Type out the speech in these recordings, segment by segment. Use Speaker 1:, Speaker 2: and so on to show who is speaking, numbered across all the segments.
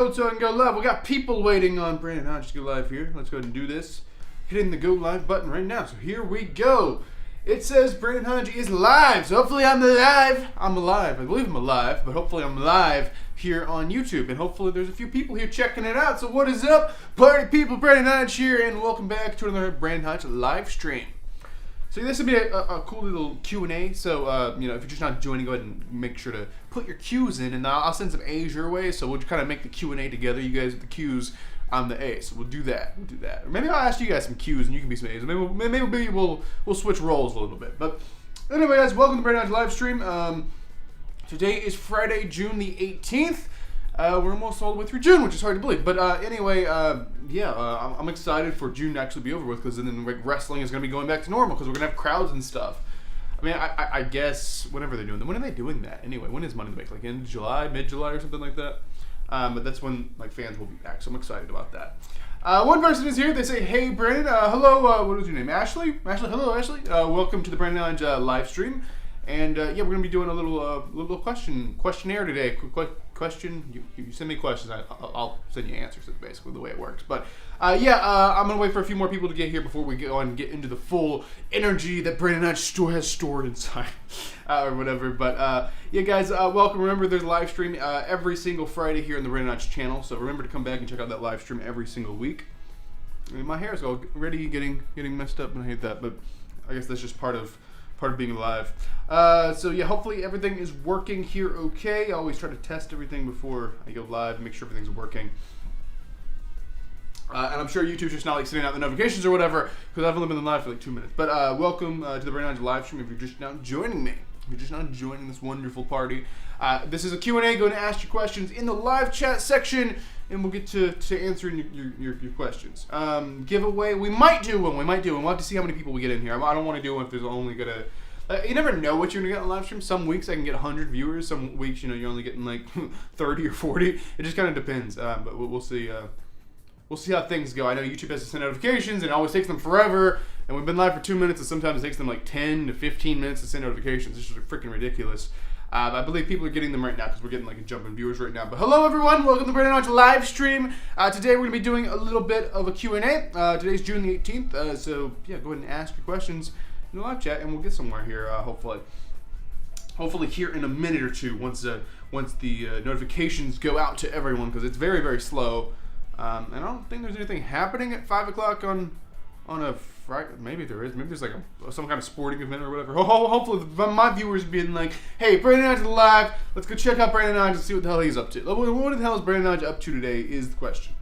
Speaker 1: So I can go live. We got people waiting on Brandon Hodge to go live here. Let's go ahead and do this. Hitting the go live button right now. So here we go. It says Brandon Hodge is live. So hopefully I'm alive. I'm alive. I believe I'm alive, but hopefully I'm live here on YouTube. And hopefully there's a few people here checking it out. So what is up, party people? Brandon Hodge here, and welcome back to another Brandon Hodge live stream. So this will be a cool little Q&A. So, if you're just not joining, go ahead and make sure to put your Q's in, and I'll send some A's your way. So we'll kind of make the Q&A together. You guys with the Q's, I'm the A. So we'll do that. Or maybe I'll ask you guys some Q's, and you can be some A's. Maybe we'll switch roles a little bit. But anyway, guys, welcome to Brandon Hodge live stream. Today is Friday, June the 18th. We're almost all the way through June, which is hard to believe. But anyway, I'm excited for June to actually be over with, because then wrestling is going to be going back to normal, because we're going to have crowds and stuff. I mean, I guess whenever they're doing that. When are they doing that? Anyway, when is Money in the Bank? Like in July, mid-July or something like that? But that's when fans will be back, so I'm excited about that. One person is here. They say, hey, Brandon. Hello. What is your name? Ashley? Hello, Ashley. Welcome to the Brandon Hodge live stream. And we're going to be doing a little questionnaire today. Question. You send me questions. I'll send you answers. That's basically the way it works. But I'm going to wait for a few more people to get here before we go and get into the full energy that Brandon Hodge has stored inside or whatever. But guys, welcome. Remember, there's a live stream every single Friday here on the Brandon Hodge channel. So remember to come back and check out that live stream every single week. I mean, my hair is already getting messed up, and I hate that. But I guess that's just part of being live. Hopefully everything is working here okay. I always try to test everything before I go live and make sure everything's working. And I'm sure YouTube's just not sending out the notifications or whatever, because I've only been live for 2 minutes. But welcome to the Brandon Hodge live stream. If you're just now joining me, if you're just now joining this wonderful party, this is a Q&A. Go and ask your questions in the live chat section, and we'll get to answering your questions. Giveaway, we might do one. We'll have to see how many people we get in here. I don't want to do one if there's only gonna. You never know what you're gonna get on live stream. Some weeks I can get 100 viewers. Some weeks, you're only getting 30 or 40. It just kind of depends. But we'll see. We'll see how things go. I know YouTube has to send notifications, and it always takes them forever. And we've been live for 2 minutes, and sometimes it takes them 10 to 15 minutes to send notifications. This is freaking ridiculous. I believe people are getting them right now, because we're getting a jump in viewers right now. But hello, everyone. Welcome to Brandon Hodge live stream. Today we're going to be doing a little bit of a Q&A. Today's June the 18th. Go ahead and ask your questions in the live chat, and we'll get somewhere here, hopefully. Hopefully here in a minute or two, once the notifications go out to everyone, because it's very, very slow. And I don't think there's anything happening at 5 o'clock on a Friday. Maybe there is. Maybe there's some kind of sporting event or whatever. Hopefully my viewers being hey, Brandon Hodge is live. Let's go check out Brandon Hodge and see what the hell he's up to. What the hell is Brandon Hodge up to today is the question.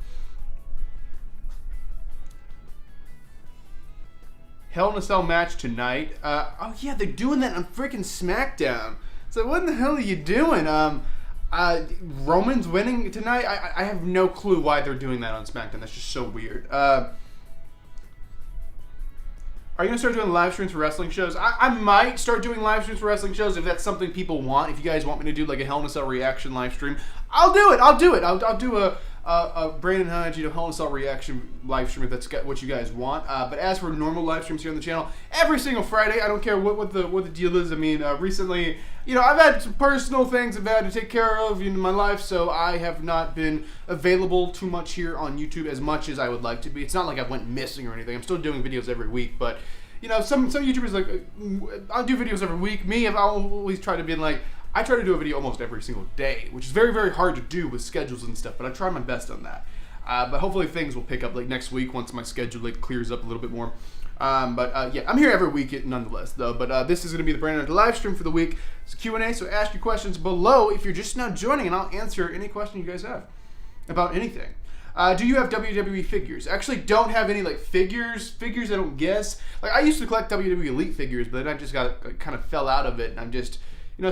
Speaker 1: Hell in a Cell match tonight. They're doing that on freaking SmackDown. So what in the hell are you doing? Roman's winning tonight. I have no clue why they're doing that on SmackDown. That's just so weird. Are you going to start doing live streams for wrestling shows? I might start doing live streams for wrestling shows if that's something people want. If you guys want me to do a Hell in a Cell reaction live stream, I'll do it. I'll do a Brandon Hodge, Hell in a Cell reaction live stream if that's what you guys want. But as for normal live streams here on the channel, every single Friday, I don't care what the deal is. I mean, recently, I've had some personal things I've had to take care of in my life, so I have not been available too much here on YouTube as much as I would like to be. It's not like I went missing or anything. I'm still doing videos every week, but some YouTubers I'll do videos every week. Me, I've always tried to be I try to do a video almost every single day, which is very, very hard to do with schedules and stuff, but I try my best on that. But hopefully things will pick up next week once my schedule clears up a little bit more. I'm here every week nonetheless, though. But this is going to be the Brandon Hodge live stream for the week. It's a Q&A, so ask your questions below if you're just now joining, and I'll answer any question you guys have about anything. Do you have WWE figures? I actually don't have any figures I don't guess. I used to collect WWE Elite figures, but then I just kind of fell out of it, and I'm just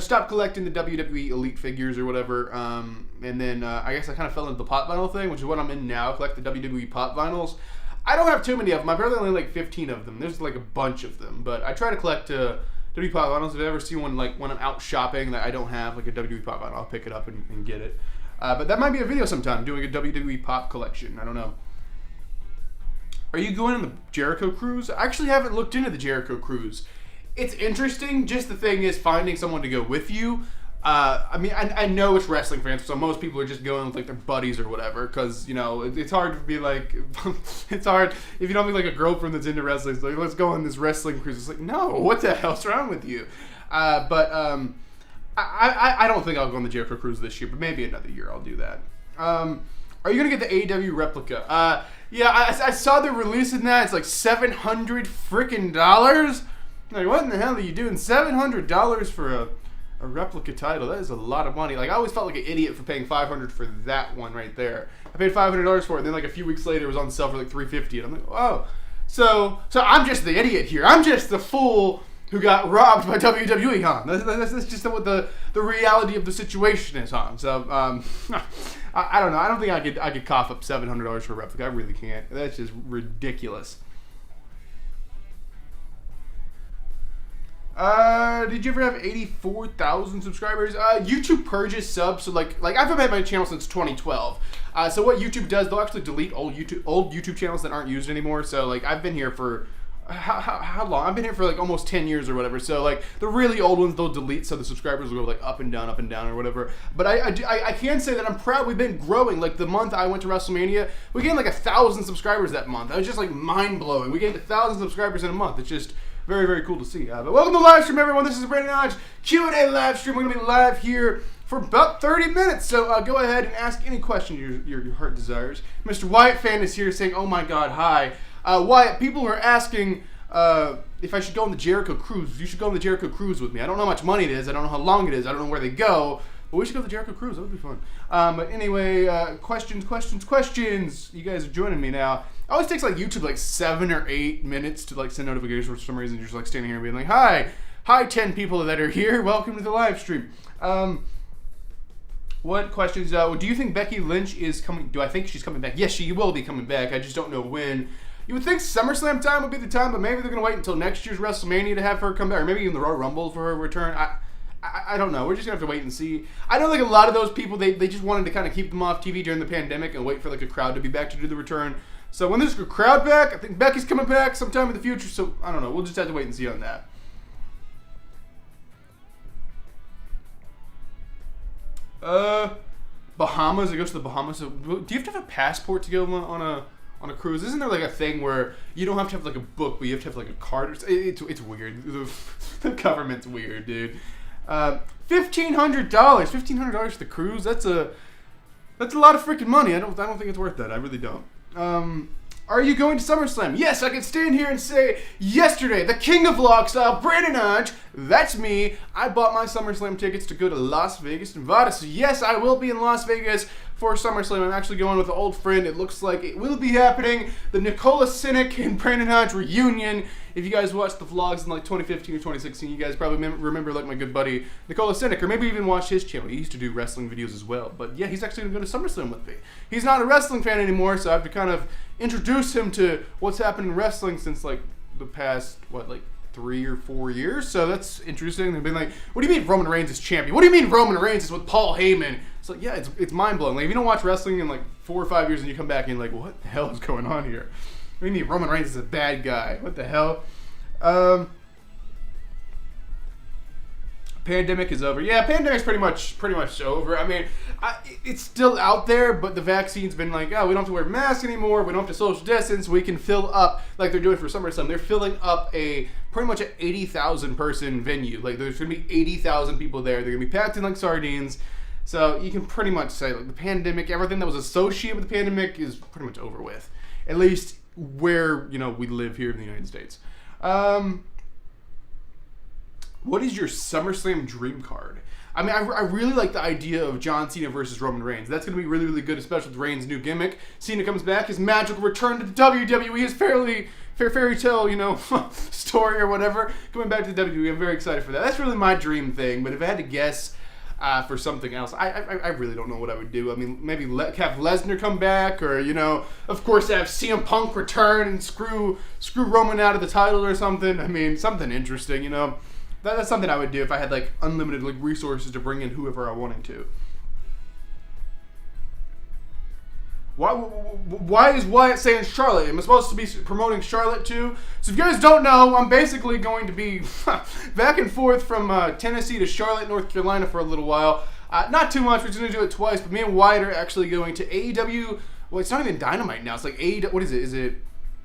Speaker 1: stopped collecting the WWE Elite figures or whatever. And then I guess I kind of fell into the pop vinyl thing, which is what I'm in now. I collect the WWE pop vinyls. I don't have too many of them. My brother only 15 of them. There's a bunch of them, but I try to collect WWE pop vinyls. If I ever see one when I'm out shopping that I don't have a WWE pop vinyl, I'll pick it up and get it. But that might be a video sometime, doing a WWE pop collection. I don't know. Are you going on the Jericho cruise? I actually haven't looked into the Jericho cruise. It's interesting. Just the thing is finding someone to go with you. I mean, I know it's wrestling fans, so most people are just going with like their buddies or whatever, because you know it's hard to be like, it's hard if you don't have like a girlfriend that's into wrestling. It's like, let's go on this wrestling cruise. It's like, no, what the hell's wrong with you? But I don't think I'll go on the Jericho cruise this year, but maybe another year I'll do that. Are you gonna get the AEW replica? Yeah, I saw they're releasing that. It's like $700 freaking dollars. Like, what in the hell are you doing? $700 for a replica title? That is a lot of money. Like, I always felt like an idiot for paying $500 for that one right there. I paid $500 for it, and then like a few weeks later, it was on sale for like $350, and I'm like, oh, so I'm just the idiot here. I'm just the fool who got robbed by WWE, huh? That's just what the reality of the situation is, huh? So, I don't know. I don't think I could cough up $700 for a replica. I really can't. That's just ridiculous. Did you ever have 84,000 subscribers? YouTube purges subs, so like I've been at my channel since 2012. So what YouTube does, they'll actually delete old YouTube channels that aren't used anymore. So like I've been here for how long? I've been here for like almost 10 years or whatever. So like the really old ones they'll delete, so the subscribers will go like up and down or whatever. But I can say that I'm proud we've been growing. Like the month I went to WrestleMania, we gained like 1,000 subscribers that month. That was just like mind blowing. We gained 1,000 subscribers in a month. It's just very, very cool to see. But welcome to the live stream, everyone. This is the Brandon Hodge Q&A live stream. We're going to be live here for about 30 minutes. So go ahead and ask any question your heart desires. Mr. Wyatt Fan is here saying, oh my God, hi. Wyatt, people are asking if I should go on the Jericho cruise. You should go on the Jericho cruise with me. I don't know how much money it is. I don't know how long it is. I don't know where they go. But we should go to the Jericho cruise. That would be fun. But anyway, questions. You guys are joining me now. It always takes like YouTube like 7 or 8 minutes to like send notifications for some reason. You're just like standing here and being like, hi 10 people that are here. Welcome to the live stream. What questions? Do you think Becky Lynch is coming? Do I think she's coming back? Yes, she will be coming back. I just don't know when. You would think SummerSlam time would be the time, but maybe they're going to wait until next year's WrestleMania to have her come back, or maybe even the Royal Rumble for her return. I don't know. We're just going to have to wait and see. I know like a lot of those people, they just wanted to kind of keep them off TV during the pandemic and wait for like a crowd to be back to do the return. So when there's a crowd back, I think Becky's coming back sometime in the future. So I don't know. We'll just have to wait and see on that. Bahamas. It goes to the Bahamas. So, do you have to have a passport to go on a cruise? Isn't there like a thing where you don't have to have like a book, but you have to have like a card? It's weird. The government's weird, dude. $1,500. $1,500 for the cruise. That's a lot of freaking money. I don't think it's worth that. I really don't. Are you going to SummerSlam? Yes, I can stand here and say, yesterday, the king of vlog style, Brandon Hodge, that's me. I bought my SummerSlam tickets to go to Las Vegas, Nevada. So yes, I will be in Las Vegas for SummerSlam. I'm actually going with an old friend. It looks like it will be happening. The Nicola Cynic and Brandon Hodge reunion. If you guys watched the vlogs in like 2015 or 2016, you guys probably remember like my good buddy Nicola Cynic, or maybe even watch his channel. He used to do wrestling videos as well. But yeah, he's actually going to go to SummerSlam with me. He's not a wrestling fan anymore, so I have to kind of introduce him to what's happened in wrestling since like the past, 3 or 4 years. So that's interesting. They've been like, what do you mean Roman Reigns is champion? What do you mean Roman Reigns is with Paul Heyman? It's like, yeah, it's mind-blowing. Like, if you don't watch wrestling in like 4 or 5 years and you come back and you're like, what the hell is going on here? What do you mean Roman Reigns is a bad guy? What the hell? Pandemic is over. Yeah, pandemic's pretty much over. I mean, it's still out there, but the vaccine's been like, oh, we don't have to wear masks anymore. We don't have to social distance. We can fill up like they're doing for SummerSlam. They're filling up pretty much an 80,000 person venue. Like there's gonna be 80,000 people there. They're gonna be packed in like sardines. So you can pretty much say like the pandemic, everything that was associated with the pandemic is pretty much over with. At least where we live here in the United States. What is your SummerSlam dream card? I mean, I really like the idea of John Cena versus Roman Reigns. That's going to be really, really good, especially with Reigns' new gimmick. Cena comes back, his magical return to the WWE, his fairy tale, story or whatever, coming back to the WWE. I'm very excited for that. That's really my dream thing, but if I had to guess for something else, I really don't know what I would do. I mean, maybe have Lesnar come back, or, of course have CM Punk return and screw Roman out of the title or something. I mean, something interesting, That's something I would do if I had like unlimited resources to bring in whoever I wanted to. Why is Wyatt saying Charlotte? Am I supposed to be promoting Charlotte too? So if you guys don't know, I'm basically going to be back and forth from Tennessee to Charlotte, North Carolina for a little while. Not too much. We're just going to do it twice. But me and Wyatt are actually going to AEW. Well, it's not even Dynamite now. It's like AEW. What is it? Is it...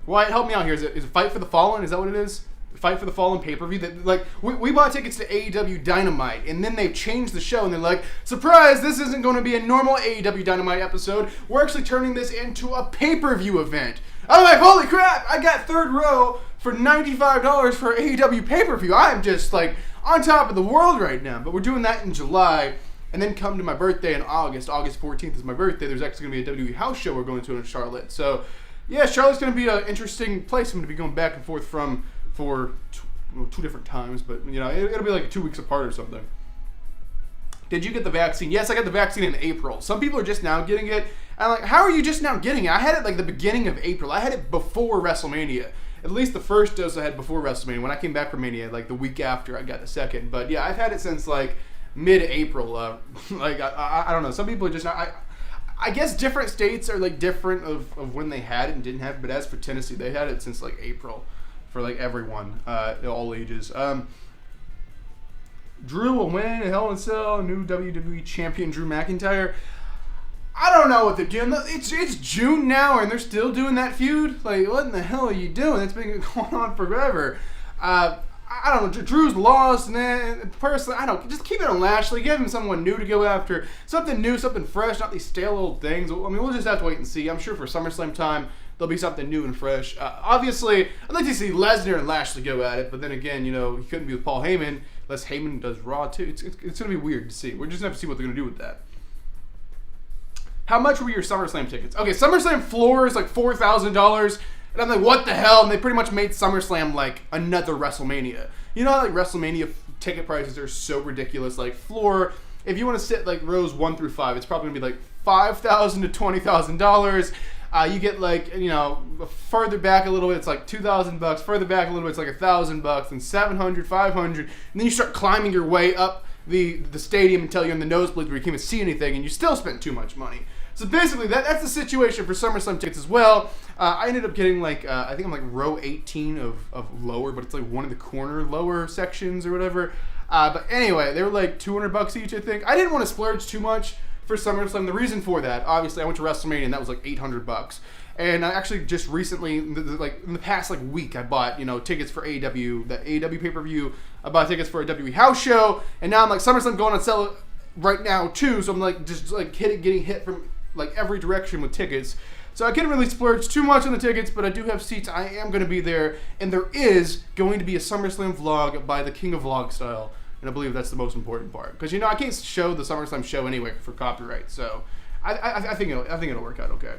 Speaker 1: Wyatt, help me out here. Is it Fight for the Fallen? Is that what it is? Fight for the Fallen pay-per-view. Like we bought tickets to AEW Dynamite, and then they've changed the show, and they're like, surprise, this isn't going to be a normal AEW Dynamite episode. We're actually turning this into a pay-per-view event. I'm like, holy crap, I got third row for $95 for AEW pay-per-view. I am just like on top of the world right now. But we're doing that in July, and then come to my birthday in August. August 14th is my birthday. There's actually going to be a WWE house show we're going to in Charlotte. So yeah, Charlotte's going to be an interesting place. I'm going to be going back and forth from for two different times, but you know, it'll be like 2 weeks apart or something. Did you get the vaccine? Yes, I got the vaccine in April. Some people are just now getting it. And I'm like, how are you just now getting it? I had it like the beginning of April. I had it before WrestleMania. At least the first dose I had before WrestleMania. When I came back from Mania, like the week after, I got the second. But yeah, I've had it since like mid-April. I don't know. Some people are just not... I guess different states are like different of when they had it and didn't have it. But as for Tennessee, they had it since like April. For like everyone, all ages. Drew will win a Hell in a Cell. New WWE champion Drew McIntyre. I don't know what they're doing. It's June now, and they're still doing that feud. Like, what in the hell are you doing? It's been going on forever. I don't know. Drew's lost, and then personally, I don't. Just keep it on Lashley. Give him someone new to go after. Something new, something fresh, not these stale old things. I mean, we'll just have to wait and see. I'm sure for SummerSlam time, there'll be something new and fresh. Obviously, I'd like to see Lesnar and Lashley go at it, but then again, you know, he couldn't be with Paul Heyman, unless Heyman does Raw too. It's going to be weird to see. We're just going to have to see what they're going to do with that. How much were your SummerSlam tickets? Okay, SummerSlam floor is like $4,000, and I'm like, what the hell? And they pretty much made SummerSlam like another WrestleMania. You know how like WrestleMania ticket prices are so ridiculous? Like floor, if you want to sit like rows 1 through 5, it's probably going to be like $5,000 to $20,000. You get like, you know, further back a little bit, it's like $2,000. Further back a little bit, it's like $1,000, and $700, $500, and then you start climbing your way up the stadium until you're in the nosebleeds where you can't even see anything, and you still spend too much money. So basically, that's the situation for SummerSlam tickets as well. I ended up getting like, I think I'm like row 18 of lower, but it's like one of the corner lower sections or whatever. But anyway, they were like $200 each, I think. I didn't want to splurge too much for SummerSlam. The reason for that, obviously, I went to WrestleMania and that was like $800. And I actually just recently, like in the past like week, I bought, you know, tickets for AEW, the AEW pay-per-view. I bought tickets for a WWE house show, and now I'm like, SummerSlam going on sale right now too. So I'm like just like getting hit from like every direction with tickets. So I couldn't really splurge too much on the tickets, but I do have seats. I am going to be there, and there is going to be a SummerSlam vlog by the King of Vlog Style. And I believe that's the most important part, because you know I can't show the SummerSlam show anyway for copyright. So I think it'll work out okay.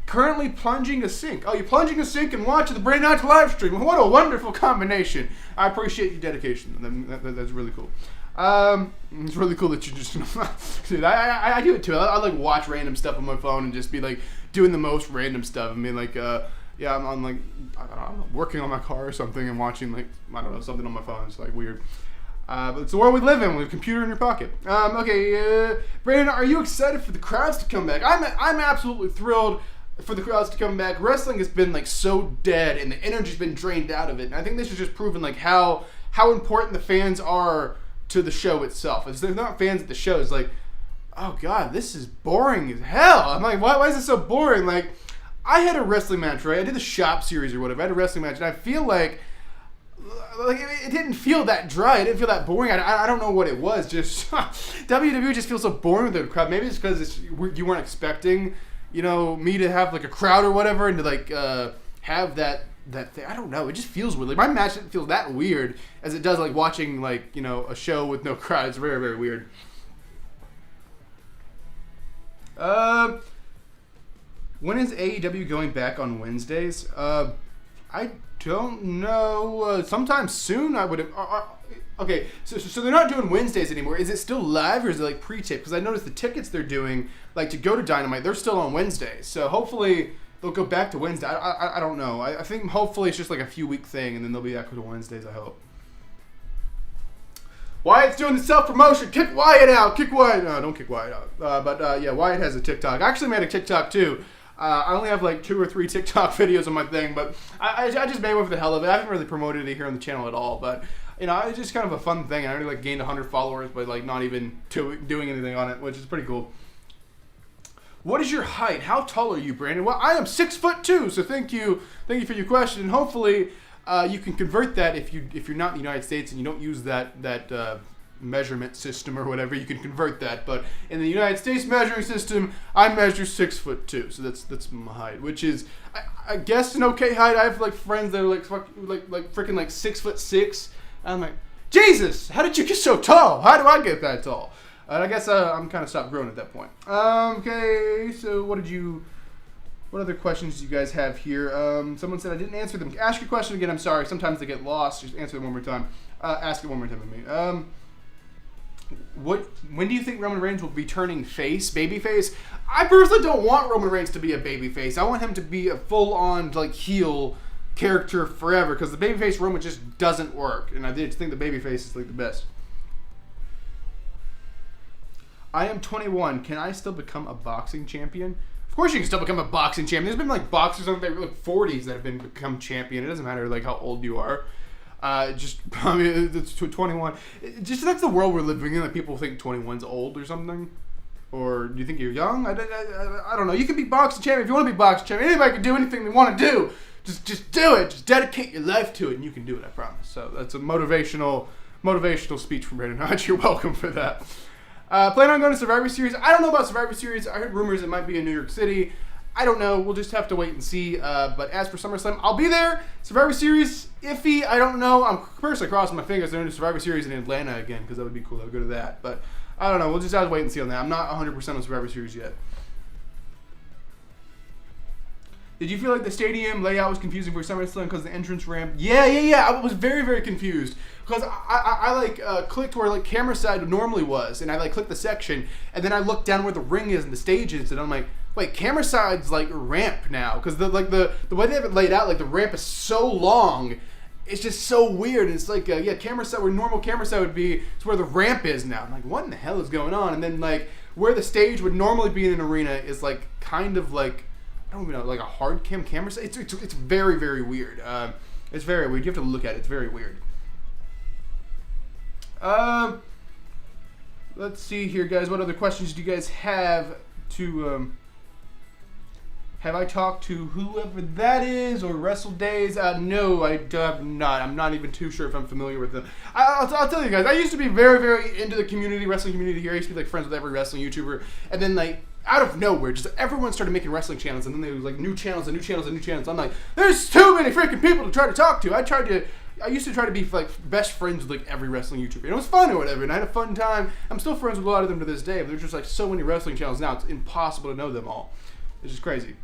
Speaker 1: Currently plunging a sink. Oh, you're plunging a sink and watching the Brain Knots live stream. What a wonderful combination. I appreciate your dedication. That's really cool. It's really cool that you just, dude, I do it too. I like watch random stuff on my phone and just be like doing the most random stuff. I mean, like, yeah, I'm on like, I don't know, working on my car or something and watching like, I don't know, something on my phone. It's like weird. But it's the world we live in with a computer in your pocket. Okay, Brandon, are you excited for the crowds to come back? I'm absolutely thrilled for the crowds to come back. Wrestling has been like so dead and the energy's been drained out of it. And I think this has just proven like how important the fans are to the show itself. If they're not fans of the show, it's like, oh god, this is boring as hell. I'm like, why is it so boring? Like, I had a wrestling match, right? I did the Shop series or whatever. I had a wrestling match, and I feel like it didn't feel that dry. It didn't feel that boring. I don't know what it was. Just WWE just feels so boring with the crowd. Maybe it's because you weren't expecting, you know, me to have like a crowd or whatever, and to like have that thing. I don't know. It just feels weird. Like, my match didn't feel that weird as it does like watching like, you know, a show with no crowd. It's very, very weird. When is AEW going back on Wednesdays? I don't know. Sometime soon, I would have. Okay, so they're not doing Wednesdays anymore. Is it still live or is it like pre-taped? Because I noticed the tickets they're doing, like to go to Dynamite, they're still on Wednesdays. So hopefully they'll go back to Wednesday. I don't know. I think hopefully it's just like a few week thing, and then they'll be back to Wednesdays, I hope. Wyatt's doing the self-promotion. Kick Wyatt out. Kick Wyatt. No, don't kick Wyatt out. But yeah, Wyatt has a TikTok. I actually made a TikTok too. I only have like 2 or 3 TikTok videos on my thing, but I just made one for the hell of it. I haven't really promoted it here on the channel at all, but you know, it's just kind of a fun thing. I already like gained 100 followers, but like not even doing anything on it, which is pretty cool. What is your height? How tall are you, Brandon? Well, I am 6'2", so thank you for your question. And hopefully, you can convert that if you're not in the United States and you don't use that measurement system or whatever. You can convert that. But in the United States measuring system, I measure 6'2", so that's my height, which is I guess an okay height. I have like friends that are like freaking like 6'6". I'm like, Jesus, how did you get so tall? How do I get that tall? I guess I'm kind of stopped growing at that point. Okay, so what other questions do you guys have here? Someone said I didn't answer them. Ask your question again. I'm sorry. Sometimes they get lost. Just answer them one more time. Ask it one more time with me. When do you think Roman Reigns will be turning face, babyface? I personally don't want Roman Reigns to be a babyface. I want him to be a full-on like heel character forever, because the babyface Roman just doesn't work, and I just think the babyface is like the best. I am 21. Can I still become a boxing champion? Of course you can still become a boxing champion. There's been like boxers on their like 40s that have become champion. It doesn't matter like how old you are. It's 21. Just that's the world we're living in. Like people think 21's old or something. Or do you think you're young? I don't know. You can be boxing champion if you want to be boxing champion. Anybody can do anything they want to do. Just do it. Just dedicate your life to it, and you can do it. I promise. So that's a motivational speech from Brandon Hodge. You're welcome for that. Plan on going to Survivor Series? I don't know about Survivor Series. I heard rumors it might be in New York City. I don't know. We'll just have to wait and see. But as for SummerSlam, I'll be there. Survivor Series, iffy. I don't know. I'm personally crossing my fingers they're going to Survivor Series in Atlanta again, because that would be cool. I would go to that. But I don't know. We'll just have to wait and see on that. I'm not 100% on Survivor Series yet. Did you feel like the stadium layout was confusing for SummerSlam because of the entrance ramp? Yeah. I was very, very confused because I clicked where like camera side normally was, and I like clicked the section, and then I looked down where the ring is and the stage is, and I'm like, wait, camera side's like ramp now, because the way they have it laid out, like the ramp is so long, it's just so weird. And it's like camera side where normal camera side would be, it's where the ramp is now. I'm like, what in the hell is going on? And then like where the stage would normally be in an arena is like kind of like, I don't even know, like a hard camera side. It's very, very weird. It's very weird. You have to look at it. It's very weird. Let's see here, guys. What other questions do you guys have to? Have I talked to whoever that is or Wrestle Days? No, I have not. I'm not even too sure if I'm familiar with them. I'll tell you guys. I used to be very, very into the wrestling community here. I used to be like friends with every wrestling YouTuber, and then like out of nowhere, just everyone started making wrestling channels, and then there was like new channels. I'm like, there's too many freaking people to try to talk to. I used to try to be like best friends with like every wrestling YouTuber, and it was fun or whatever, and I had a fun time. I'm still friends with a lot of them to this day, but there's just like so many wrestling channels now, it's impossible to know them all. It's just crazy.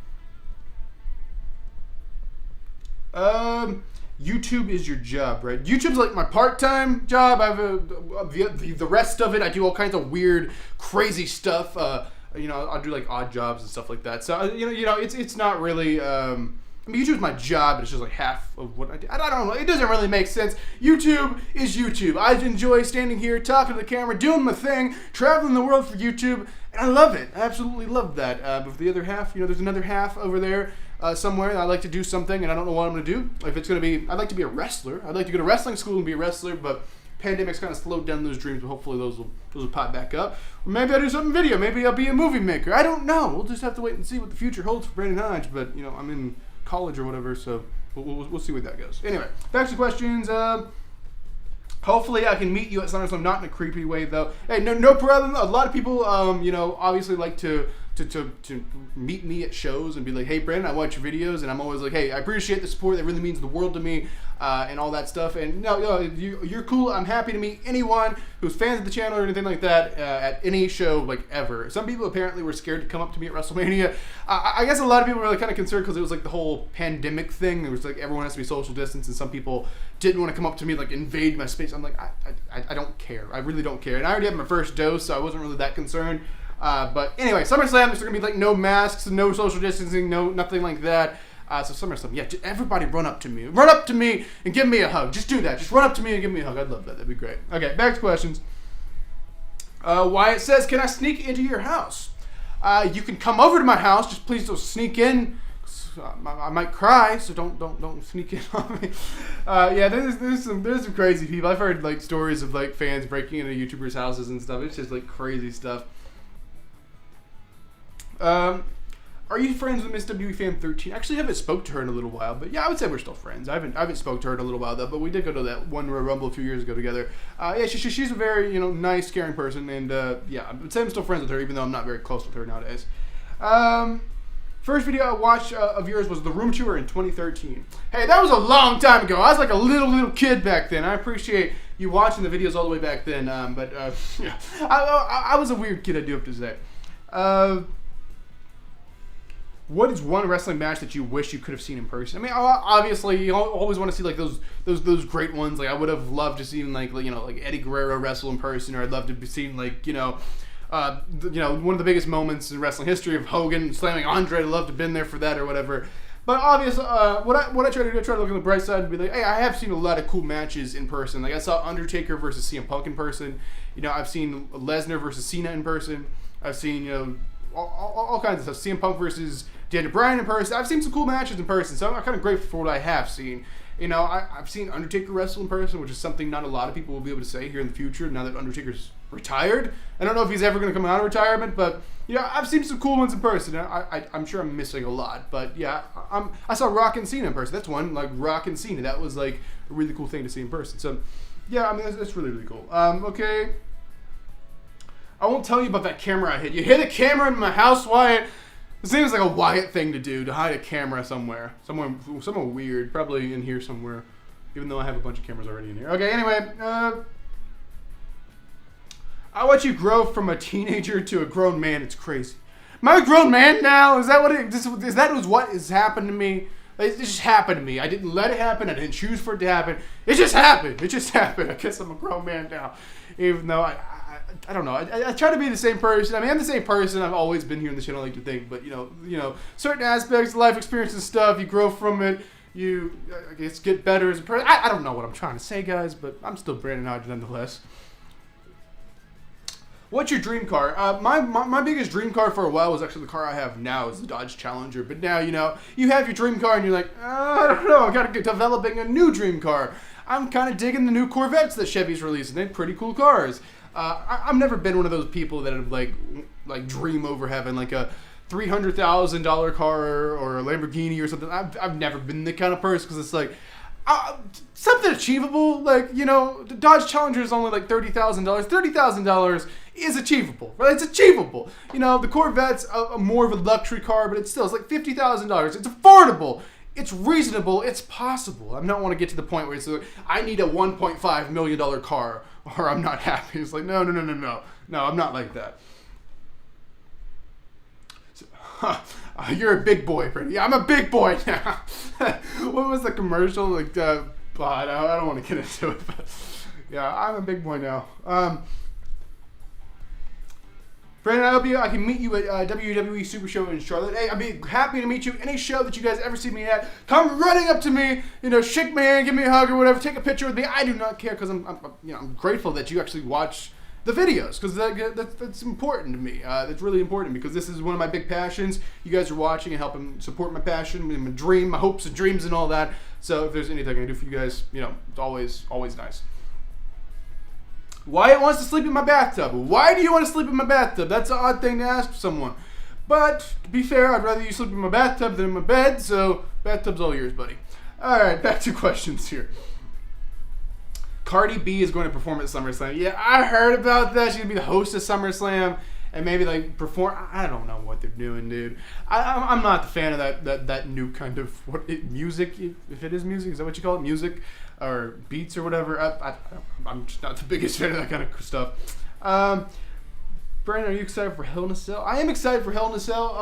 Speaker 1: YouTube is your job, right? YouTube's like my part-time job. I have the rest of it. I do all kinds of weird, crazy stuff. I'll do like odd jobs and stuff like that. So it's not really. YouTube's my job, but it's just like half of what I do. I don't know. It doesn't really make sense. YouTube is YouTube. I enjoy standing here, talking to the camera, doing my thing, traveling the world for YouTube, and I love it. I absolutely love that. But for the other half, there's another half over there somewhere. I like to do something, and I don't know what I'm going to do. If it's going to be, I'd like to be a wrestler. I'd like to go to wrestling school and be a wrestler, but pandemic's kind of slowed down those dreams, but hopefully those will pop back up. Or maybe I'll do something video. Maybe I'll be a movie maker. I don't know. We'll just have to wait and see what the future holds for Brandon Hodge, but, I'm in college or whatever, so we'll see where that goes. Anyway, back to questions. Hopefully I can meet you at SummerSlam, not in a creepy way though. Hey, no problem. A lot of people, obviously like to meet me at shows and be like, hey Brandon, I watch your videos, and I'm always like, hey, I appreciate the support. That really means the world to me, and all that stuff. And you're cool. I'm happy to meet anyone who's fans of the channel or anything like that at any show, like ever. Some people apparently were scared to come up to me at WrestleMania. I guess a lot of people were like kind of concerned because it was like the whole pandemic thing. There was like everyone has to be social distance, and some people didn't want to come up to me, like invade my space. I'm like, I don't care. I really don't care. And I already had my first dose, so I wasn't really that concerned. But anyway, SummerSlam, there's going to be like no masks, no social distancing, no nothing like that. So SummerSlam, yeah, everybody run up to me. Run up to me and give me a hug. Just do that. Just run up to me and give me a hug. I'd love that. That'd be great. Okay, back to questions. Wyatt says, can I sneak into your house? You can come over to my house. Just please don't sneak in. I might cry, so don't sneak in on me. Yeah, there's some crazy people. I've heard like stories of like fans breaking into YouTubers' houses and stuff. It's just like crazy stuff. Are you friends with Miss WE Fan 13? Actually, I haven't spoke to her in a little while, but yeah, I would say we're still friends. I haven't spoke to her in a little while though, but we did go to that one Rumble a few years ago together. Yeah, she's a very nice, caring person, and yeah, I would say I'm still friends with her, even though I'm not very close with her nowadays. First video I watched of yours was the room tour in 2013. Hey, that was a long time ago. I was like a little kid back then. I appreciate you watching the videos all the way back then. But yeah, I was a weird kid, I do have to say. What is one wrestling match that you wish you could have seen in person? I mean, obviously, you always want to see like those great ones. Like I would have loved to see like Eddie Guerrero wrestle in person, or I'd love to be seen like one of the biggest moments in wrestling history of Hogan slamming Andre. I'd love to have been there for that or whatever. But obviously, what I try to do, I try to look on the bright side and be like, hey, I have seen a lot of cool matches in person. Like I saw Undertaker versus CM Punk in person. I've seen Lesnar versus Cena in person. I've seen all kinds of stuff. CM Punk versus Daniel Bryan in person. I've seen some cool matches in person, so I'm kind of grateful for what I have seen. I've seen Undertaker wrestle in person, which is something not a lot of people will be able to say here in the future now that Undertaker's retired. I don't know if he's ever going to come out of retirement, but I've seen some cool ones in person. I'm sure I'm missing a lot, but yeah, I saw Rock and Cena in person. That's one, like Rock and Cena. That was like a really cool thing to see in person. So yeah, I mean that's really cool. Okay, I won't tell you about that camera I hid. You hid a camera in my house, Wyatt. It seems like a Wyatt thing to do, to hide a camera somewhere weird, probably in here somewhere, even though I have a bunch of cameras already in here. Okay, anyway, I watch you grow from a teenager to a grown man. It's crazy. Am I a grown man now? Is that what has happened to me? It just happened to me. I didn't let it happen. I didn't choose for it to happen. It just happened. I guess I'm a grown man now, even though I don't know. I try to be the same person. I mean, I'm the same person I've always been here in the channel, I like to think. But certain aspects, life experience and stuff, you grow from it. You, I guess, get better as a person. I don't know what I'm trying to say, guys, but I'm still Brandon Hodge nonetheless. What's your dream car? My biggest dream car for a while was actually the car I have now, is the Dodge Challenger. But now, you have your dream car and you're like, I don't know, I got to get developing a new dream car. I'm kind of digging the new Corvettes that Chevy's releasing. They're pretty cool cars. I've never been one of those people that have like dream over having like a $300,000 car or a Lamborghini or something. I've never been the kind of person, because it's like something achievable. Like the Dodge Challenger is only like $30,000. $30,000 is achievable, right? It's achievable. The Corvette's more of a luxury car, but it's like $50,000. It's affordable. It's reasonable. It's possible. I don't want to get to the point where it's like, I need a $1.5 million car or I'm not happy. It's like, no, I'm not like that. So, you're a big boy, Brady. Yeah, I'm a big boy now. What was the commercial? Like, I don't want to get into it, but yeah, I'm a big boy now. Brandon, I hope I can meet you at WWE Super Show in Charlotte. Hey, I'd be happy to meet you. Any show that you guys ever see me at, come running up to me, shake my hand, give me a hug or whatever, take a picture with me. I do not care, because I'm grateful that you actually watch the videos, because that's important to me. That's really important, because this is one of my big passions. You guys are watching and helping support my passion, my dream, my hopes and dreams and all that. So if there's anything I can do for you guys, it's always nice. Wyatt wants to sleep in my bathtub. Why do you want to sleep in my bathtub? That's an odd thing to ask someone. But, to be fair, I'd rather you sleep in my bathtub than in my bed, so bathtub's all yours, buddy. Alright, back to questions here. Cardi B is going to perform at SummerSlam. Yeah, I heard about that. She's going to be the host of SummerSlam and maybe perform. I don't know what they're doing, dude. I'm not the fan of that new kind of music. If it is music, is that what you call it? Music or beats or whatever. I'm just not the biggest fan of that kind of stuff. Brandon, are you excited for Hell in a Cell? I am excited for Hell in a Cell.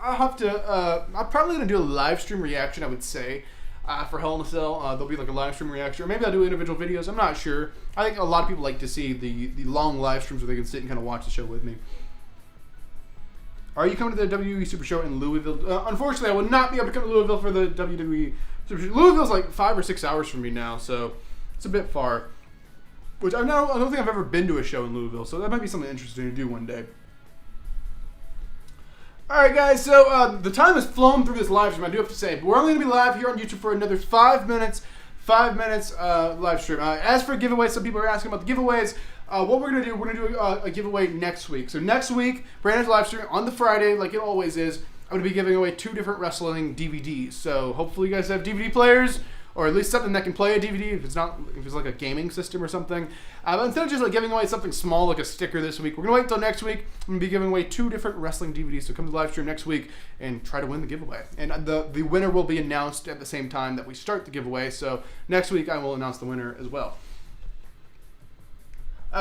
Speaker 1: I'll have to. I'm probably gonna do a live stream reaction, I would say, for Hell in a Cell. There'll be like a live stream reaction, or maybe I'll do individual videos. I'm not sure. I think a lot of people like to see the long live streams where they can sit and kind of watch the show with me. Are you coming to the WWE Super Show in Louisville? Unfortunately, I will not be able to come to Louisville for the WWE Super Show. Louisville's like 5 or 6 hours from me now, so it's a bit far. Which I don't think I've ever been to a show in Louisville, so that might be something interesting to do one day. Alright guys, so the time has flown through this live stream, I do have to say, but we're only going to be live here on YouTube for another 5 minutes. 5 minutes live stream. As for giveaways, some people are asking about the giveaways. What we're going to do, we're going to do a giveaway next week. So next week, Brandon's live stream on the Friday, like it always is. I'm going to be giving away 2 different wrestling DVDs. So hopefully you guys have DVD players, or at least something that can play a DVD if it's like a gaming system or something. But instead of just like giving away something small like a sticker this week, we're gonna wait until next week. I'm gonna be giving away 2 different wrestling DVDs. So come to the live stream next week and try to win the giveaway. And the winner will be announced at the same time that we start the giveaway. So next week I will announce the winner as well.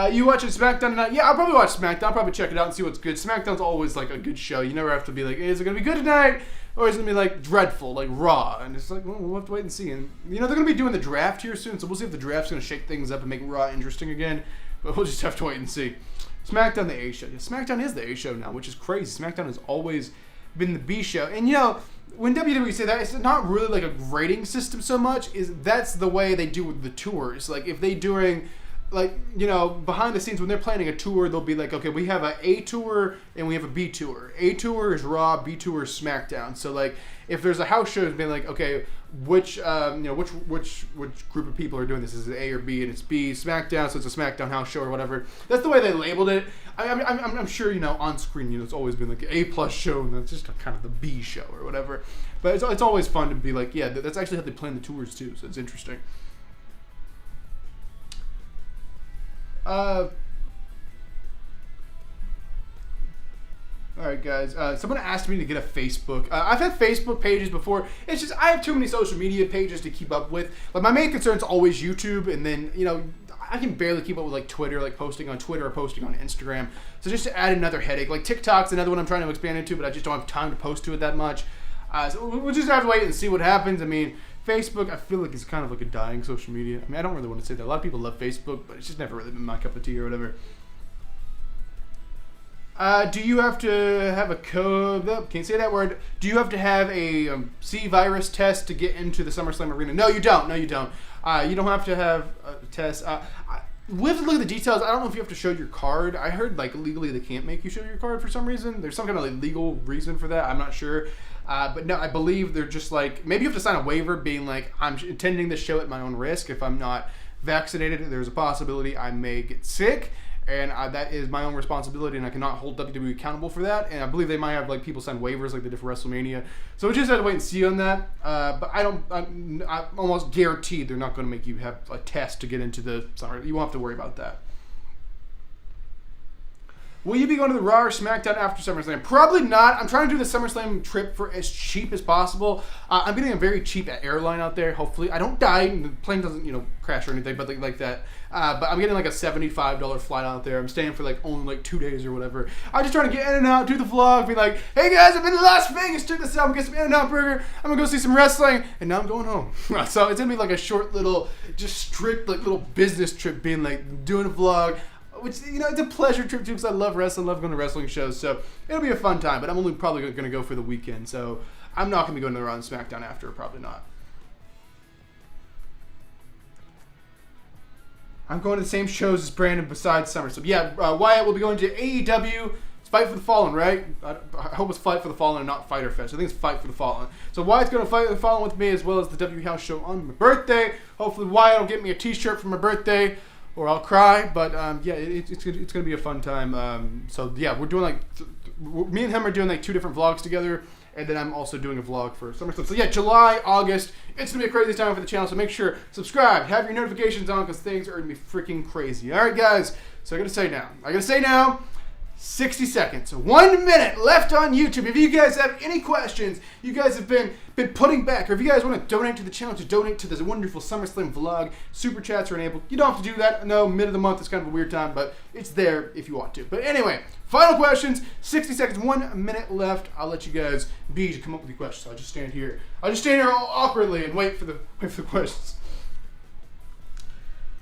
Speaker 1: You watching SmackDown tonight? Yeah, I'll probably watch SmackDown. I'll probably check it out and see what's good. SmackDown's always like a good show. You never have to be like, hey, is it gonna be good tonight? Or is it going to be like dreadful, like Raw? And it's like, well, we'll have to wait and see. And, you know, they're going to be doing the draft here soon, so we'll see if the draft's going to shake things up and make Raw interesting again. But we'll just have to wait and see. SmackDown, the A show. Yeah, SmackDown is the A show now, which is crazy. SmackDown has always been the B show. And, you know, when WWE say that, it's not really like a grading system so much. That's the way they do with the tours. Like, if they doing... like, you know, behind the scenes when they're planning a tour, they'll be like, okay, we have a A tour and we have a B tour. A tour is Raw, B tour is SmackDown. So like, if there's a house show, it's been like, okay, which group of people are doing this? Is it A or B? And it's B, SmackDown, so it's a SmackDown house show or whatever. That's the way they labeled it. I'm sure, you know, on screen, you know, it's always been like an A+ show, and that's just kind of the B show or whatever. But it's always fun to be like, yeah, that's actually how they plan the tours too. So it's interesting. Alright guys, someone asked me to get a Facebook. I've had Facebook pages before. It's just, I have too many social media pages to keep up with. Like, my main concern is always YouTube, and then, you know, I can barely keep up with like Twitter, like posting on Twitter or posting on Instagram. So just to add another headache. Like TikTok's another one I'm trying to expand into, but I just don't have time to post to it that much. So we'll just have to wait and see what happens. I mean, Facebook, I feel like it's kind of like a dying social media. I mean, I don't really want to say that. A lot of people love Facebook, but it's just never really been my cup of tea or whatever. Do you have to have a code? Can't say that word. Do you have to have a C virus test to get into the SummerSlam arena? No, you don't. No, you don't. You don't have to have a test. We have to look at the details. I don't know if you have to show your card. I heard like legally they can't make you show your card for some reason. There's some kind of like legal reason for that. I'm not sure. But no, I believe they're just like, maybe you have to sign a waiver being like, I'm attending this show at my own risk. If I'm not vaccinated, there's a possibility I may get sick. And that is my own responsibility, and I cannot hold WWE accountable for that. And I believe they might have like people sign waivers like they did for WrestleMania. So we just have to wait and see on that. But I'm almost guaranteed they're not going to make you have a test to get into the summer. You won't have to worry about that. Will you be going to the Raw or SmackDown after SummerSlam? Probably not. I'm trying to do the SummerSlam trip for as cheap as possible. I'm getting a very cheap airline out there. Hopefully, I don't die and the plane doesn't, you know, crash or anything, but like that. But I'm getting like a $75 flight out there. I'm staying for like only like 2 days or whatever. I'm just trying to get in and out, do the vlog, be like, hey guys, I've been to Las Vegas, check this out, I'm gonna get some In-N-Out Burger, I'm gonna go see some wrestling, and now I'm going home. So it's gonna be like a short little, just strict like little business trip, being like doing a vlog. Which, you know, it's a pleasure trip too, because I love wrestling, love going to wrestling shows, so it'll be a fun time, but I'm only probably going to go for the weekend, so I'm not going to be going to the Raw and SmackDown after, probably not. I'm going to the same shows as Brandon besides SummerSlam. Yeah, Wyatt will be going to AEW. It's Fight for the Fallen, right? I hope it's Fight for the Fallen and not Fighter Fest. I think it's Fight for the Fallen. So Wyatt's going to Fight for the Fallen with me, as well as the W House show on my birthday. Hopefully Wyatt will get me a t-shirt for my birthday, or I'll cry, but yeah, it's going to be a fun time. So yeah, we're doing like, me and him are doing like 2 different vlogs together, and then I'm also doing a vlog for SummerSlam. So yeah, July, August, it's going to be a crazy time for the channel, so make sure, subscribe, have your notifications on, because things are going to be freaking crazy. Alright guys, so I got to say now, 60 seconds, 1 minute left on YouTube. If you guys have any questions you guys have been putting back, or if you guys want to donate to the channel, to donate to this wonderful SummerSlam vlog, super chats are enabled. You don't have to do that. No, mid of the month is kind of a weird time, but it's there if you want to. But anyway, final questions, 60 seconds, 1 minute left. I'll let you guys be to come up with your questions. I'll just stand here. I'll just stand here awkwardly and wait for the questions.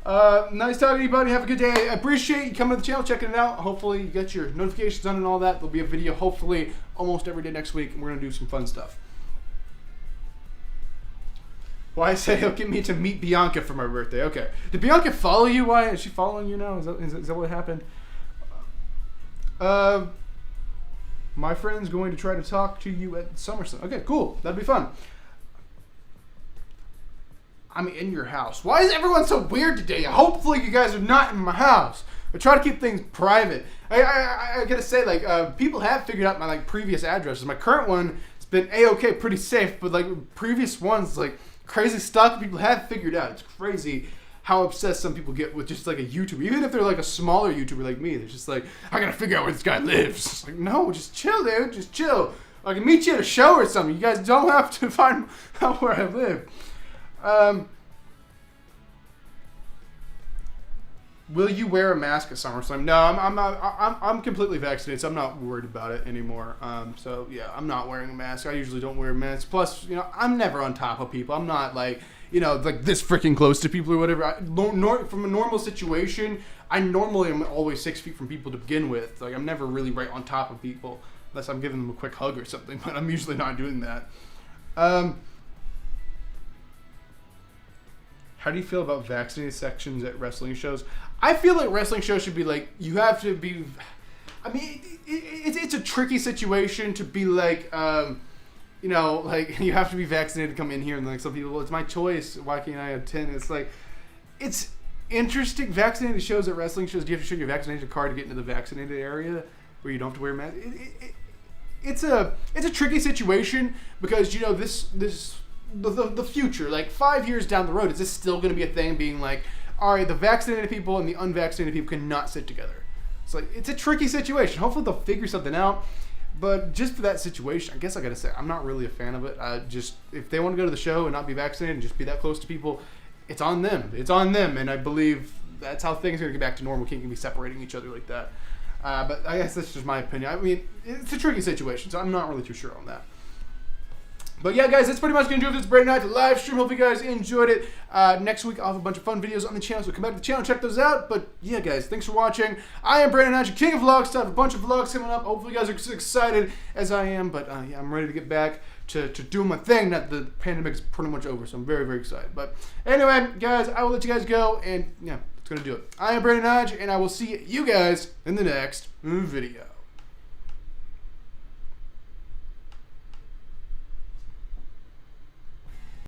Speaker 1: Nice talking to you, buddy. Have a good day. I appreciate you coming to the channel, checking it out. Hopefully you get your notifications on and all that. There'll be a video hopefully almost every day next week, and we're going to do some fun stuff. Why say he'll get me to meet Bianca for my birthday? Okay. Did Bianca follow you? Why is she following you now? Is that what happened? My friend's going to try to talk to you at Somerset. Okay, cool. That'd be fun. I'm in your house. Why is everyone so weird today? Hopefully you guys are not in my house. I try to keep things private. I gotta say, like, people have figured out my like previous addresses. My current one, it's been a-okay, pretty safe, but like previous ones, like crazy stuff people have figured out. It's crazy how obsessed some people get with just like a YouTuber. Even if they're like a smaller YouTuber like me, they're just like, I gotta figure out where this guy lives. It's like, no, just chill, dude. Just chill. I can meet you at a show or something. You guys don't have to find out where I live. Will you wear a mask at SummerSlam? No, I'm not. I'm completely vaccinated, so I'm not worried about it anymore. So yeah, I'm not wearing a mask. I usually don't wear masks. Plus, you know, I'm never on top of people. I'm not like, you know, like this freaking close to people or whatever. From a normal situation, I normally am always 6 feet from people to begin with. Like I'm never really right on top of people unless I'm giving them a quick hug or something. But I'm usually not doing that. How do you feel about vaccinated sections at wrestling shows? I feel like wrestling shows should be like, you have to be, I mean, it's a tricky situation to be like, you know, like you have to be vaccinated to come in here. And like some people, well, it's my choice. Why can't I attend? It's like, it's interesting. Vaccinated shows at wrestling shows, do you have to show your vaccination card to get into the vaccinated area where you don't have to wear a mask? It's a tricky situation because, you know, the future, like 5 years down the road, is this still going to be a thing being like, all right, the vaccinated people and the unvaccinated people cannot sit together? It's like, it's a tricky situation. Hopefully they'll figure something out. But just for that situation, I guess I got to say, I'm not really a fan of it. Just, if they want to go to the show and not be vaccinated and just be that close to people, it's on them. It's on them. And I believe that's how things are going to get back to normal. We can't be separating each other like that. But I guess that's just my opinion. I mean, it's a tricky situation, so I'm not really too sure on that. But yeah, guys, that's pretty much going to do it for this Brandon Hodge live stream. Hope you guys enjoyed it. Next week, I'll have a bunch of fun videos on the channel, so come back to the channel and check those out. But yeah, guys, thanks for watching. I am Brandon Hodge, King of Vlogs. I have a bunch of vlogs coming up. Hopefully you guys are as excited as I am. But yeah, I'm ready to get back to doing my thing. That the pandemic is pretty much over, so I'm very, very excited. But anyway, guys, I will let you guys go. And yeah, that's going to do it. I am Brandon Hodge, and I will see you guys in the next video.